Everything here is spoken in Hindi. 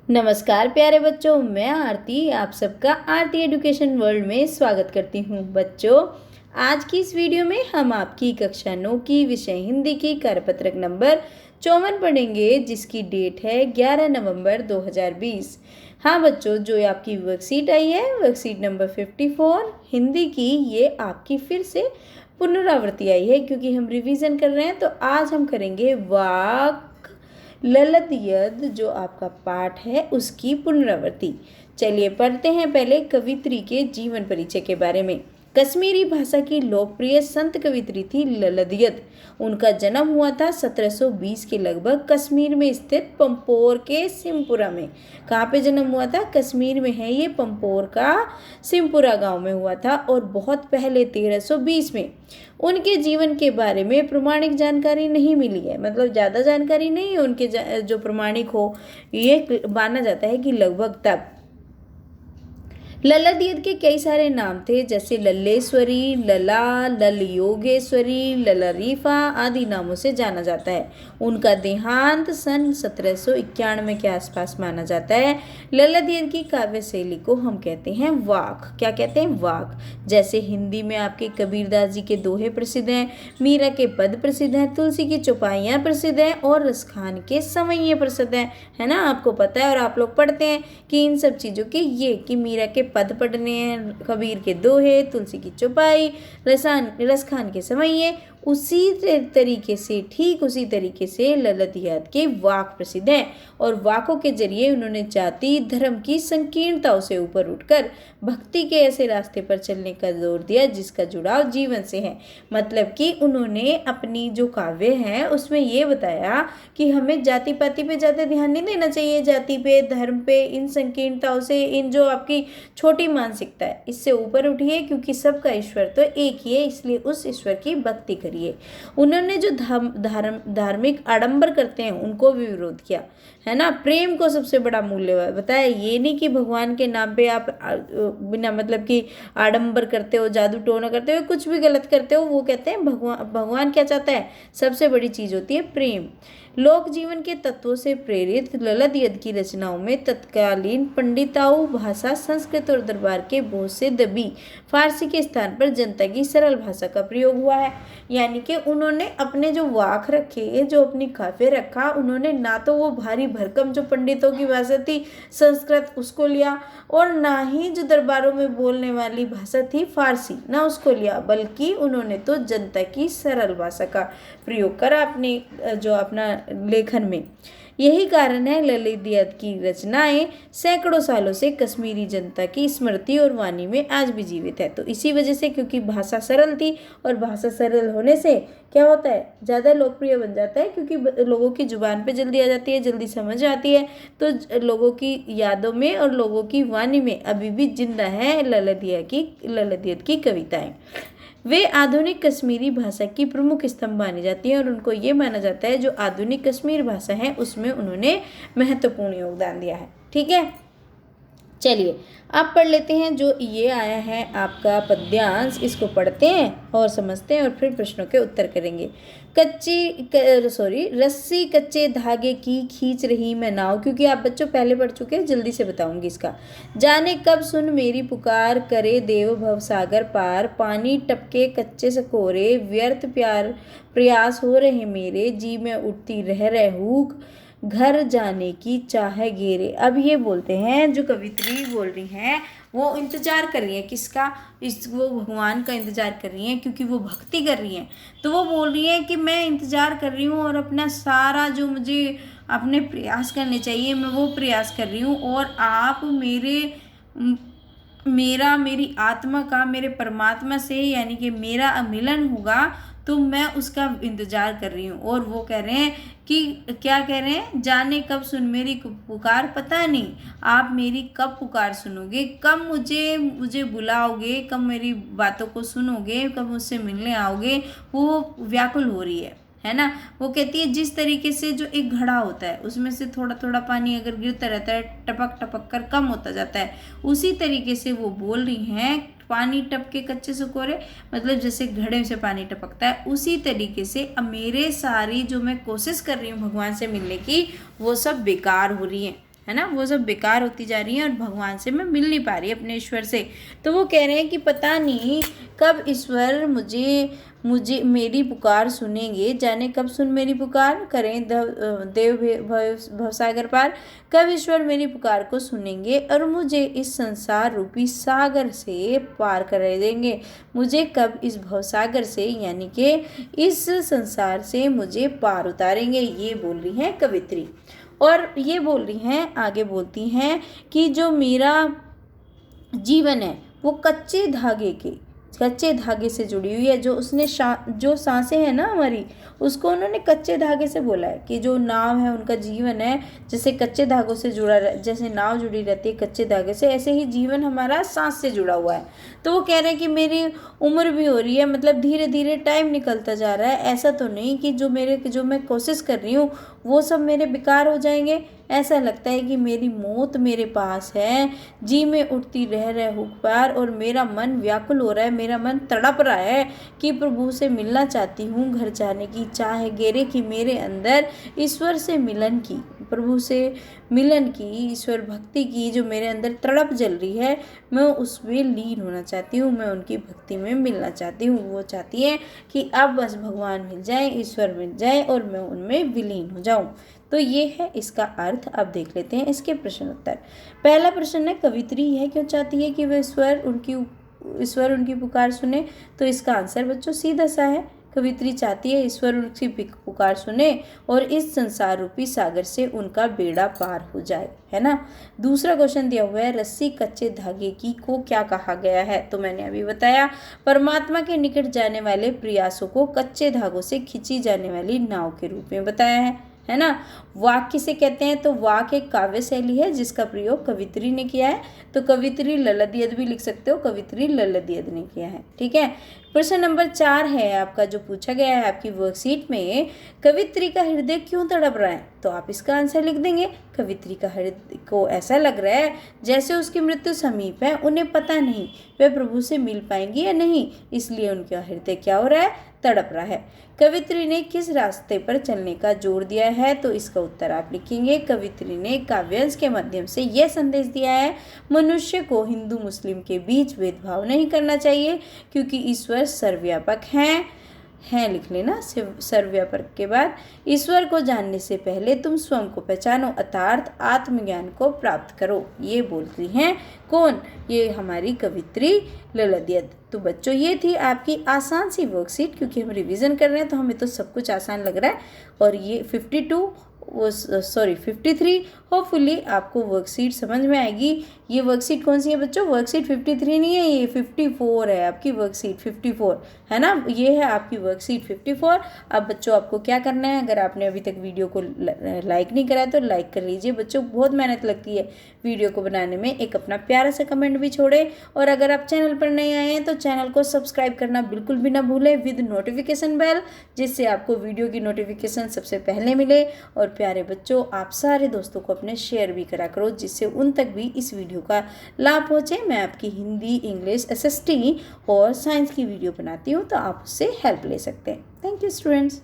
नमस्कार प्यारे बच्चों, मैं आरती आप सबका आरती एजुकेशन वर्ल्ड में स्वागत करती हूँ। बच्चों, आज की इस वीडियो में हम आपकी कक्षा 9 की विषय हिंदी की कार्यपत्रक नंबर 54 पढ़ेंगे, जिसकी डेट है 11 नवंबर 2020। हाँ बच्चों, जो आपकी वर्कशीट आई है, वर्कशीट नंबर 54 हिंदी की, ये आपकी फिर से पुनरावृत्ति आई है क्योंकि हम रिवीजन कर रहे हैं। तो आज हम करेंगे वाक ललद यद, जो आपका पाठ है उसकी पुनरावृत्ति। चलिए पढ़ते हैं पहले कवित्री के जीवन परिचय के बारे में। कश्मीरी भाषा की लोकप्रिय संत कवित्री थी ललद यद। उनका जन्म हुआ था 1720 के लगभग कश्मीर में स्थित पंपोर के सिमपुरा में। कहाँ पे जन्म हुआ था? कश्मीर में है ये, पंपोर का सिमपुरा गांव में हुआ था और बहुत पहले 1320 में। उनके जीवन के बारे में प्रमाणिक जानकारी नहीं मिली है, मतलब ज़्यादा जानकारी नहीं है उनके जो प्रमाणिक हो। ये माना जाता है कि लगभग तब ललद यद के कई सारे नाम थे, जैसे लल्लेश्वरी, लला, लल योगेश्वरी, ललरीफा आदि नामों से जाना जाता है। उनका देहांत सन 1791 के आसपास माना जाता है। ललद यद की काव्य शैली को हम कहते हैं वाक। क्या कहते हैं? वाक। जैसे हिंदी में आपके कबीरदास जी के दोहे प्रसिद्ध हैं, मीरा के पद प्रसिद्ध हैं, तुलसी की चौपाइयाँ प्रसिद्ध हैं और रसखान के संवैये प्रसिद्ध हैं, है ना। आपको पता है और आप लोग पढ़ते हैं कि इन सब चीज़ों के ये कि मीरा के पद पढ़ने हैं, कबीर के दोहे, तुलसी की चौपाई, रसखान के संवैये, उसी तरीके से, ठीक उसी तरीके से ललद यद के वाक प्रसिद्ध हैं। और वाकों के जरिए उन्होंने जाति धर्म की संकीर्णताओं से ऊपर उठकर भक्ति के ऐसे रास्ते पर चलने का जोर दिया जिसका जुड़ाव जीवन से है। मतलब कि उन्होंने अपनी जो काव्य है उसमें ये बताया कि हमें जाति पाति पे ज़्यादा ध्यान नहीं देना चाहिए, जाति पे, धर्म पे, इन संकीर्णताओं से, इन जो आपकी छोटी मानसिकता है, इससे ऊपर उठिए, क्योंकि सबका ईश्वर तो एक ही है, इसलिए उस ईश्वर की भक्ति करिए। उन्होंने जो धार्मिक आडंबर करते हैं उनको भी विरोध किया, है ना। प्रेम को सबसे बड़ा मूल्य बताया। ये नहीं कि भगवान के नाम पे आप बिना मतलब कि आडंबर करते हो, जादू टोना करते हो, कुछ भी गलत करते हो। वो कहते हैं भगवान क्या चाहता है? सबसे बड़ी चीज होती है प्रेम। लोक जीवन के तत्वों से प्रेरित ललद यद की रचनाओं में तत्कालीन पंडिताऊ भाषा संस्कृत और दरबार के बोझ से दबी फारसी के स्थान पर जनता की सरल भाषा का प्रयोग हुआ है। यानी कि उन्होंने अपने जो वाक रखे, जो अपनी काव्य रखा, उन्होंने ना तो वो भारी भरकम जो पंडितों की भाषा थी संस्कृत उसको लिया, और ना ही जो दरबारों में बोलने वाली भाषा थी फारसी, ना उसको लिया, बल्कि उन्होंने तो जनता की सरल भाषा का प्रयोग करा अपने जो अपना लेखन में। यही कारण है ललद यद की रचनाएं सैकड़ों सालों से कश्मीरी जनता की स्मृति और वाणी में आज भी जीवित है। तो इसी वजह से, क्योंकि भाषा सरल थी, और भाषा सरल होने से क्या होता है? ज़्यादा लोकप्रिय बन जाता है, क्योंकि लोगों की जुबान पे जल्दी आ जाती है, जल्दी समझ आती है, तो लोगों की यादों में और लोगों की वाणी में अभी भी जिंदा है ललद यद की कविताएं। वे आधुनिक कश्मीरी भाषा की प्रमुख स्तंभ मानी जाती हैं और उनको ये माना जाता है जो आधुनिक कश्मीर भाषा है उसमें उन्होंने महत्वपूर्ण योगदान दिया है। ठीक है, चलिए आप पढ़ लेते हैं जो ये आया है आपका पद्यांश, इसको पढ़ते हैं और समझते हैं और फिर प्रश्नों के उत्तर करेंगे। रस्सी कच्चे धागे की खींच रही मैं नाव, क्योंकि आप बच्चों पहले पढ़ चुके हैं, जल्दी से बताऊंगी इसका। जाने कब सुन मेरी पुकार, करे देव भव सागर पार, पानी टपके कच्चे सकोरे, व्यर्थ प्यार प्रयास हो रहे मेरे, जी में उठती रह हुक, घर जाने की चाह घेरे। अब ये बोलते हैं, जो कवित्री बोल रही हैं वो इंतजार कर रही है किसका? वो भगवान का इंतजार कर रही हैं, क्योंकि वो भक्ति कर रही हैं। तो वो बोल रही है कि मैं इंतजार कर रही हूँ और अपना सारा जो मुझे अपने प्रयास करने चाहिए मैं वो प्रयास कर रही हूँ, और आप मेरी आत्मा का मेरे परमात्मा से, यानी कि मेरा मिलन होगा, तो मैं उसका इंतजार कर रही हूँ। और वो कह रहे हैं कि क्या कह रहे हैं? जाने कब सुन मेरी पुकार, पता नहीं आप मेरी कब पुकार सुनोगे, कब मुझे बुलाओगे, कब मेरी बातों को सुनोगे, कब मुझसे मिलने आओगे। वो व्याकुल हो रही है ना। वो कहती है जिस तरीके से जो एक घड़ा होता है उसमें से थोड़ा थोड़ा पानी अगर गिरता रहता है, टपक टपक कर कम होता जाता है, उसी तरीके से वो बोल रही हैं पानी टपके कच्चे सकोरे, मतलब जैसे घड़े से पानी टपकता है, उसी तरीके से अब मेरे सारी जो मैं कोशिश कर रही हूँ भगवान से मिलने की, वो सब बेकार हो रही है है ना, वो सब बेकार होती जा रही हैं और भगवान से मैं मिल नहीं पा रही अपने ईश्वर से। तो वो कह रहे हैं कि पता नहीं कब ईश्वर मुझे मेरी पुकार सुनेंगे, जाने कब सुन मेरी पुकार, करें देव भवसागर पार, कब ईश्वर मेरी पुकार को सुनेंगे और मुझे इस संसार रूपी सागर से पार कर देंगे। मुझे कब इस भवसागर से यानी कि इस संसार से मुझे पार उतारेंगे, ये बोल रही हैं कवित्री। और ये बोल रही हैं, आगे बोलती हैं कि जो मेरा जीवन है वो कच्चे धागे से जुड़ी हुई है। जो सांसें हैं ना हमारी, उसको उन्होंने कच्चे धागे से बोला है कि जो नाव है उनका जीवन है जैसे कच्चे धागों से जुड़ा, जैसे नाव जुड़ी रहती है कच्चे धागे से, ऐसे ही जीवन हमारा सांस से जुड़ा हुआ है। तो वो कह रहे हैं कि मेरी उम्र भी हो रही है, मतलब धीरे धीरे टाइम निकलता जा रहा है। ऐसा तो नहीं कि जो मैं कोशिश कर रही हूँ वो सब मेरे बेकार हो जाएंगे। ऐसा लगता है कि मेरी मौत मेरे पास है, जी में उठती रह हुक पार, और मेरा मन व्याकुल हो रहा है, मेरा मन तड़प रहा है कि प्रभु से मिलना चाहती हूँ। घर जाने की चाह है गेरे कि मेरे अंदर ईश्वर से मिलन की, प्रभु से मिलन की, ईश्वर भक्ति की जो मेरे अंदर तड़प जल रही है, मैं उसमें लीन होना चाहती हूँ, मैं उनकी भक्ति में मिलना चाहती हूँ। वो चाहती हैं कि अब बस भगवान मिल जाए, ईश्वर मिल जाए और मैं उनमें विलीन हो जाऊँ। तो ये है इसका अर्थ। अब देख लेते हैं इसके प्रश्न उत्तर। पहला प्रश्न है, कवित्री यह क्यों चाहती है कि वह ईश्वर उनकी पुकार सुने? तो इसका आंसर बच्चों सीधा सा है, कवित्री चाहती है ईश्वर उनकी पुकार सुने और इस संसार रूपी सागर से उनका बेड़ा पार हो जाए, है ना। दूसरा क्वेश्चन दिया हुआ है, रस्सी कच्चे धागे की को क्या कहा गया है? तो मैंने अभी बताया, परमात्मा के निकट जाने वाले प्रयासों को कच्चे धागों से खींची जाने वाली नाव के रूप में बताया है ना। वाक किसे कहते हैं? तो वाक एक काव्य शैली है जिसका प्रयोग कवित्री ने किया है। तो कवित्री ललदियद भी लिख सकते हो, कवित्री ललदियद ने किया है, ठीक है। प्रश्न नंबर 4 है आपका, जो पूछा गया है आपकी वर्कशीट में, कवित्री का हृदय क्यों तड़प रहा है? तो आप इसका आंसर लिख देंगे, कवित्री का हृदय को ऐसा लग रहा है जैसे उसकी मृत्यु समीप है, उन्हें पता नहीं वे प्रभु से मिल पाएंगी या नहीं, इसलिए उनका हृदय क्या हो रहा है? तड़प रहा है। कवित्री ने किस रास्ते पर चलने का जोर दिया है? तो इसका उत्तर आप लिखेंगे, कवित्री ने काव्यांश के माध्यम से यह संदेश दिया है, मनुष्य को हिंदू मुस्लिम के बीच भेदभाव नहीं करना चाहिए क्योंकि ईश्वर सर्वव्यापक हैं लिख लेना। सर्वव्यापक के बाद ईश्वर को जानने से पहले तुम स्वयं को पहचानो अर्थात आत्मज्ञान को प्राप्त करो। ये बोलती हैं कौन? ये हमारी कवित्री ललदियद। तो बच्चों ये थी आपकी आसान सी वर्कशीट, क्योंकि हम रिवीजन कर रहे हैं तो हमें तो सब कुछ आसान लग रहा है। और ये 53 होपफुली आपको वर्कशीट समझ में आएगी। ये वर्कशीट कौन सी है बच्चों? वर्कशीट 53 नहीं है, ये 54 है आपकी वर्कशीट 54, है ना। ये है आपकी वर्कशीट 54। अब बच्चों आपको क्या करना है, अगर आपने अभी तक वीडियो को लाइक नहीं करा है तो लाइक कर लीजिए बच्चों, बहुत मेहनत लगती है वीडियो को बनाने में। एक अपना प्यारा सा कमेंट भी छोड़े, और अगर आप चैनल पर नए आए हैं तो चैनल को सब्सक्राइब करना बिल्कुल भी ना भूलें विद नोटिफिकेशन बेल, जिससे आपको वीडियो की नोटिफिकेशन सबसे पहले मिले। और प्यारे बच्चों, आप सारे दोस्तों को अपने शेयर भी करा करो जिससे उन तक भी इस वीडियो का लाभ पहुंचे। मैं आपकी हिंदी, इंग्लिश, SST और साइंस की वीडियो बनाती हूँ, तो आप उससे हेल्प ले सकते हैं। Thank you students.